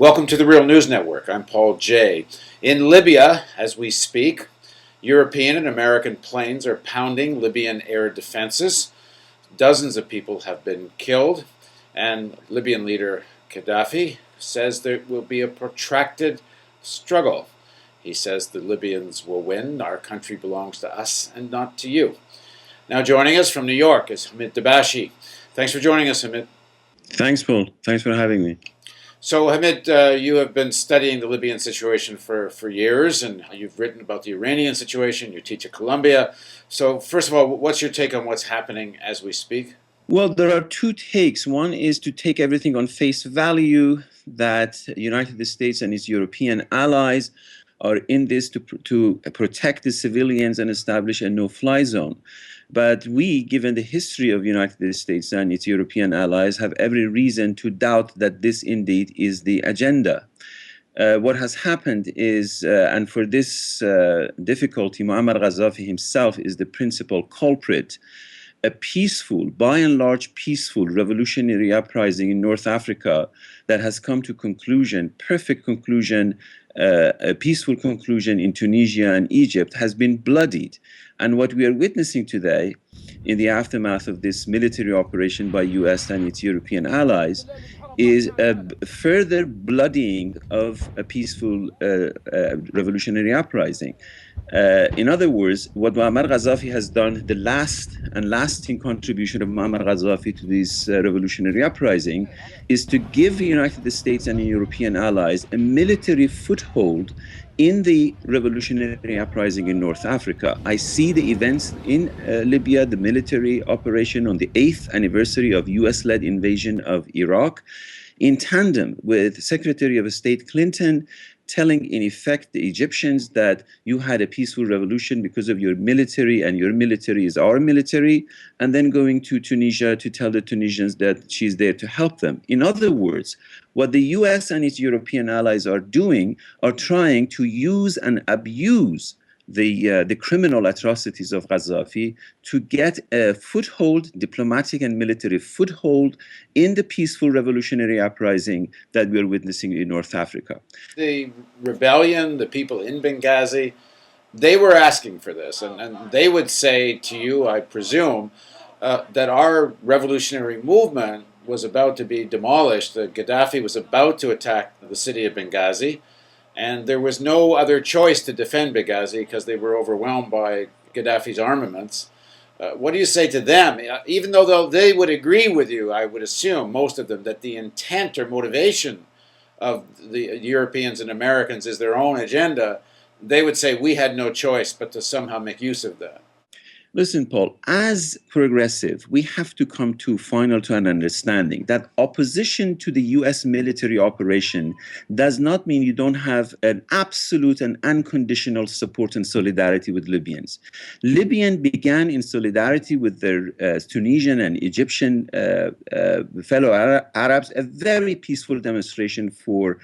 Welcome to the Real News Network. I'm Paul Jay. In Libya, as we speak, European and American planes are pounding Libyan air defenses. Dozens of people have been killed, and Libyan leader Gaddafi says there will be a protracted struggle. He says the Libyans will win. Our country belongs to us and not to you. Now joining us from New York is Hamid Dabashi. Thanks for joining us, Hamid. Thanks, Paul. Thanks for having me. So, Hamid, you have been studying the Libyan situation for years, and you've written about the Iranian situation. You teach at Columbia. So, first of all, what's your take on what's happening as we speak? Well, there are two takes. One is to take everything on face value, that the United States and its European allies are in this to protect the civilians and establish a no-fly zone. But we, given the history of the United States and its European allies, have every reason to doubt that this indeed is the agenda. What has happened is, and for this difficulty, Muammar Gaddafi himself is the principal culprit. A peaceful, by and large peaceful revolutionary uprising in North Africa that has come to conclusion, perfect conclusion, a peaceful conclusion in Tunisia and Egypt has been bloodied. And what we are witnessing today in the aftermath of this military operation by US and its European allies is a further bloodying of a peaceful revolutionary uprising. In other words, what Muammar Gaddafi has done, the last and lasting contribution of Muammar Gaddafi to this revolutionary uprising, is to give the United States and the European allies a military foothold in the revolutionary uprising in North Africa. I see the events in Libya, the military operation on the 8th anniversary of US-led invasion of Iraq, in tandem with Secretary of State Clinton telling, in effect, the Egyptians that you had a peaceful revolution because of your military, and your military is our military, and then going to Tunisia to tell the Tunisians that she's there to help them. In other words, what the US and its European allies are doing are trying to use and abuse the criminal atrocities of Gaddafi to get a foothold, diplomatic and military foothold, in the peaceful revolutionary uprising that we are witnessing in North Africa. The rebellion, the people in Benghazi, they were asking for this, and they would say to you, I presume, that our revolutionary movement was about to be demolished, that Gaddafi was about to attack the city of Benghazi, and there was no other choice to defend Benghazi because they were overwhelmed by Gaddafi's armaments. What do you say to them? Even though they would agree with you, I would assume, most of them, that the intent or motivation of the Europeans and Americans is their own agenda, they would say we had no choice but to somehow make use of that. Listen, Paul, as progressive, we have to come to an understanding that opposition to the US military operation does not mean you don't have an absolute and unconditional support and solidarity with Libyans. Libyans began in solidarity with their Tunisian and Egyptian fellow Arabs, a very peaceful demonstration for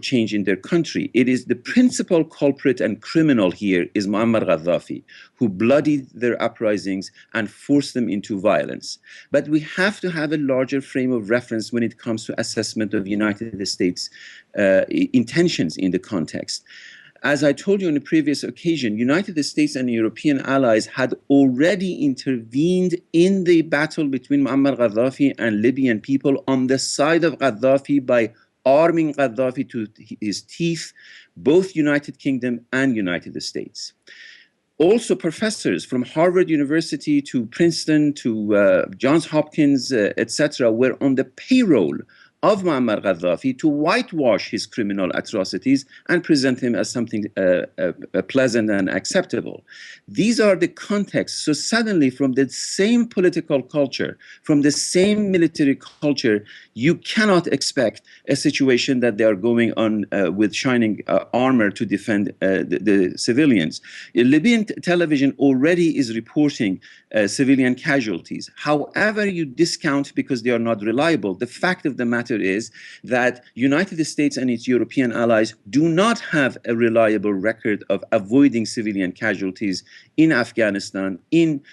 change in their country. It is the principal culprit and criminal here is Muammar Gaddafi, who bloodied their uprisings and forced them into violence. But we have to have a larger frame of reference when it comes to assessment of United States intentions in the context. As I told you on a previous occasion, United States and European allies had already intervened in the battle between Muammar Gaddafi and Libyan people on the side of Gaddafi by arming Gaddafi to his teeth, both United Kingdom and United States. Also, professors from Harvard University to Princeton to Johns Hopkins, etc., were on the payroll of Muammar Gaddafi to whitewash his criminal atrocities and present him as something pleasant and acceptable. These are the contexts. So suddenly, from the same political culture, from the same military culture, you cannot expect a situation that they are going on with shining armor to defend the civilians. Libyan television already is reporting civilian casualties. However you discount because they are not reliable, the fact of the matter is that United States and its European allies do not have a reliable record of avoiding civilian casualties in Afghanistan, in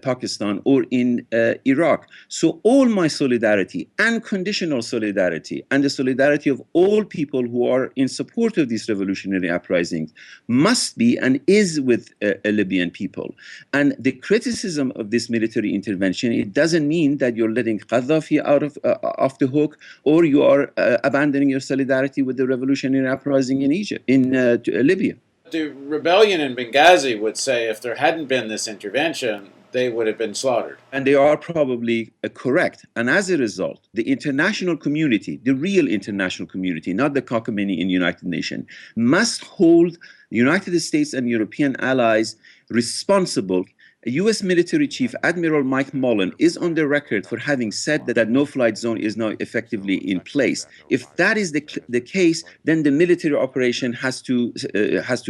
Pakistan or in Iraq. So all my solidarity, unconditional solidarity, and the solidarity of all people who are in support of these revolutionary uprisings must be and is with Libyan people. And the criticism of this military intervention, it doesn't mean that you're letting Gaddafi out of off the hook, or you are abandoning your solidarity with the revolutionary uprising in Egypt, in Libya. The rebellion in Benghazi would say if there hadn't been this intervention, they would have been slaughtered. And they are probably correct. And as a result, the international community, the real international community, not the cockamamie in United Nations, must hold the United States and European allies responsible. U.S. military chief Admiral Mike Mullen is on the record for having said that no-flight zone is now effectively in place. If that is the case, then the military operation has to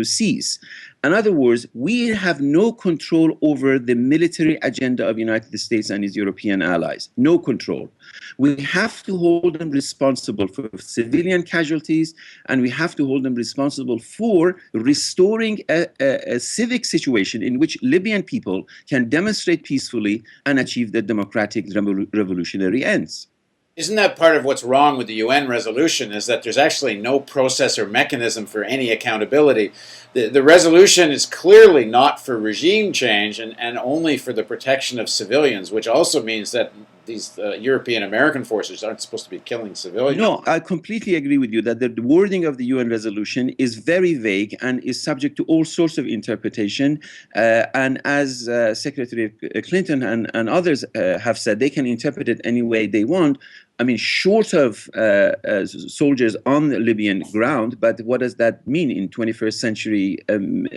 cease. In other words, we have no control over the military agenda of the United States and its European allies. No control. We have to hold them responsible for civilian casualties, and we have to hold them responsible for restoring a civic situation in which Libyan people can demonstrate peacefully and achieve the democratic revolutionary ends. Isn't that part of what's wrong with the UN resolution, is that there's actually no process or mechanism for any accountability? The resolution is clearly not for regime change and only for the protection of civilians, which also means that these European American forces aren't supposed to be killing civilians. No, I completely agree with you that the wording of the UN resolution is very vague and is subject to all sorts of interpretation. And as Secretary Clinton and others have said, they can interpret it any way they want. I mean, short of soldiers on the Libyan ground, but what does that mean in 21st century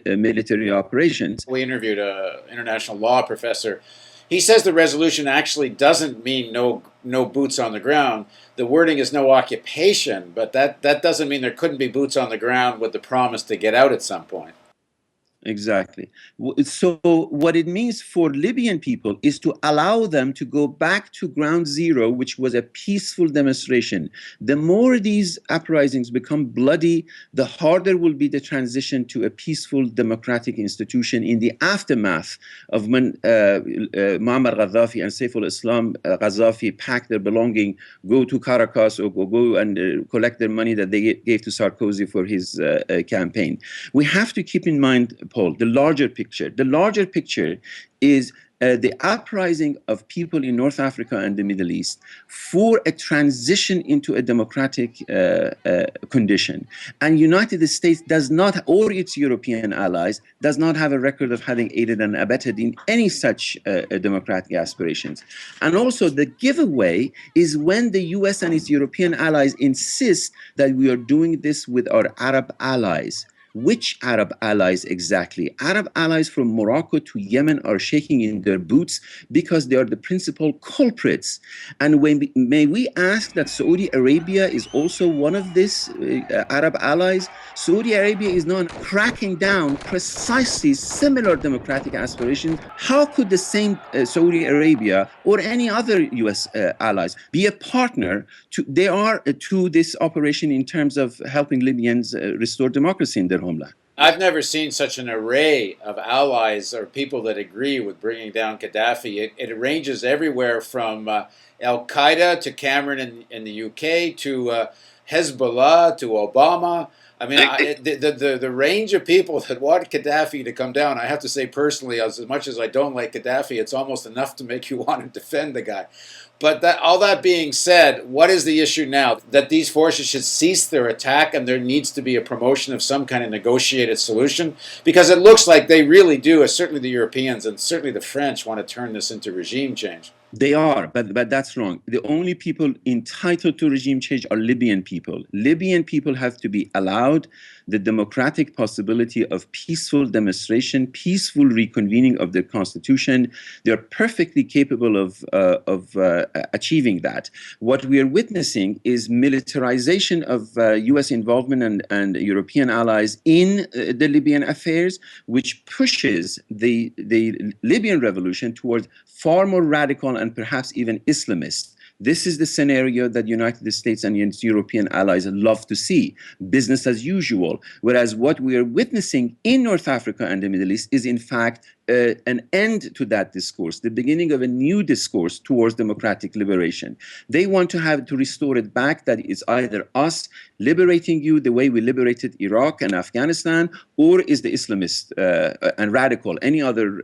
military operations? We interviewed an international law professor. He says the resolution actually doesn't mean no boots on the ground. The wording is no occupation, but that doesn't mean there couldn't be boots on the ground with the promise to get out at some point. Exactly. So what it means for Libyan people is to allow them to go back to ground zero, which was a peaceful demonstration. The more these uprisings become bloody, the harder will be the transition to a peaceful democratic institution in the aftermath of when Muammar Gaddafi and Saif al-Islam Gaddafi pack their belongings, go to Caracas or go and collect their money that they gave to Sarkozy for his campaign. We have to keep in mind, Paul, the larger picture. The larger picture is the uprising of people in North Africa and the Middle East for a transition into a democratic condition. And United States does not, or its European allies, does not have a record of having aided and abetted in any such democratic aspirations. And also the giveaway is when the US and its European allies insist that we are doing this with our Arab allies. Which Arab allies exactly? Arab allies from Morocco to Yemen are shaking in their boots because they are the principal culprits. And may we ask that Saudi Arabia is also one of these Arab allies? Saudi Arabia is now cracking down precisely similar democratic aspirations. How could the same Saudi Arabia or any other US allies be a partner to this operation in terms of helping Libyans restore democracy in their homeland? I've never seen such an array of allies or people that agree with bringing down Gaddafi. It ranges everywhere from Al-Qaeda to Cameron in the UK to Hezbollah to Obama. I mean, the range of people that want Gaddafi to come down, I have to say personally, as much as I don't like Gaddafi, it's almost enough to make you want to defend the guy. But all that being said, what is the issue now? That these forces should cease their attack and there needs to be a promotion of some kind of negotiated solution? Because it looks like they really do, certainly the Europeans and certainly the French, want to turn this into regime change. They are, but that's wrong. The only people entitled to regime change are Libyan people. Libyan people have to be allowed the democratic possibility of peaceful demonstration, peaceful reconvening of their constitution. They're perfectly capable of achieving that. What we are witnessing is militarization of U.S. involvement and European allies in the Libyan affairs, which pushes the Libyan revolution towards far more radical and perhaps even Islamist This is the scenario that United States and its European allies love to see, business as usual. Whereas what we are witnessing in North Africa and the Middle East is in fact an end to that discourse, the beginning of a new discourse towards democratic liberation. They want to restore it back, that it's either us liberating you the way we liberated Iraq and Afghanistan, or is the Islamist and radical, any other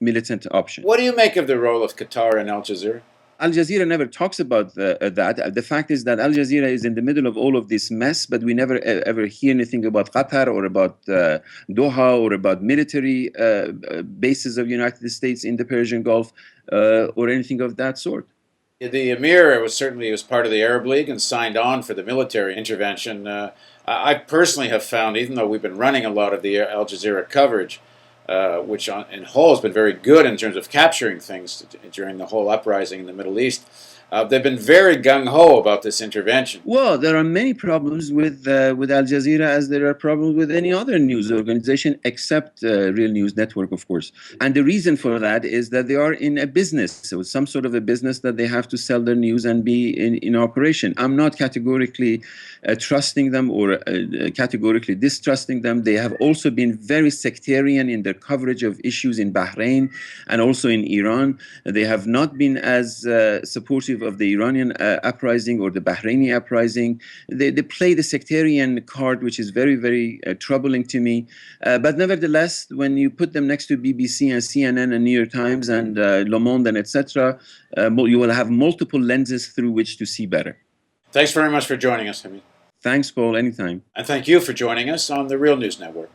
militant option. What do you make of the role of Qatar and Al Jazeera? Al Jazeera never talks about that. The fact is that Al Jazeera is in the middle of all of this mess, but we never ever hear anything about Qatar or about Doha or about military bases of United States in the Persian Gulf or anything of that sort. The Emir was part of the Arab League and signed on for the military intervention. I personally have found, even though we've been running a lot of the Al Jazeera coverage, which in whole has been very good in terms of capturing things during the whole uprising in the Middle East. They've been very gung-ho about this intervention. Well, there are many problems with Al Jazeera, as there are problems with any other news organization, except Real News Network, of course. And the reason for that is that they are in a business, so some sort of a business that they have to sell their news and be in operation. I'm not categorically trusting them or categorically distrusting them. They have also been very sectarian in their coverage of issues in Bahrain and also in Iran. They have not been as supportive of the Iranian uprising or the Bahraini uprising. They play the sectarian card, which is very, very troubling to me. But nevertheless, when you put them next to BBC and CNN and New York Times and Le Monde and etc., you will have multiple lenses through which to see better. Thanks very much for joining us, Hamid. Thanks, Paul. Anytime. And thank you for joining us on the Real News Network.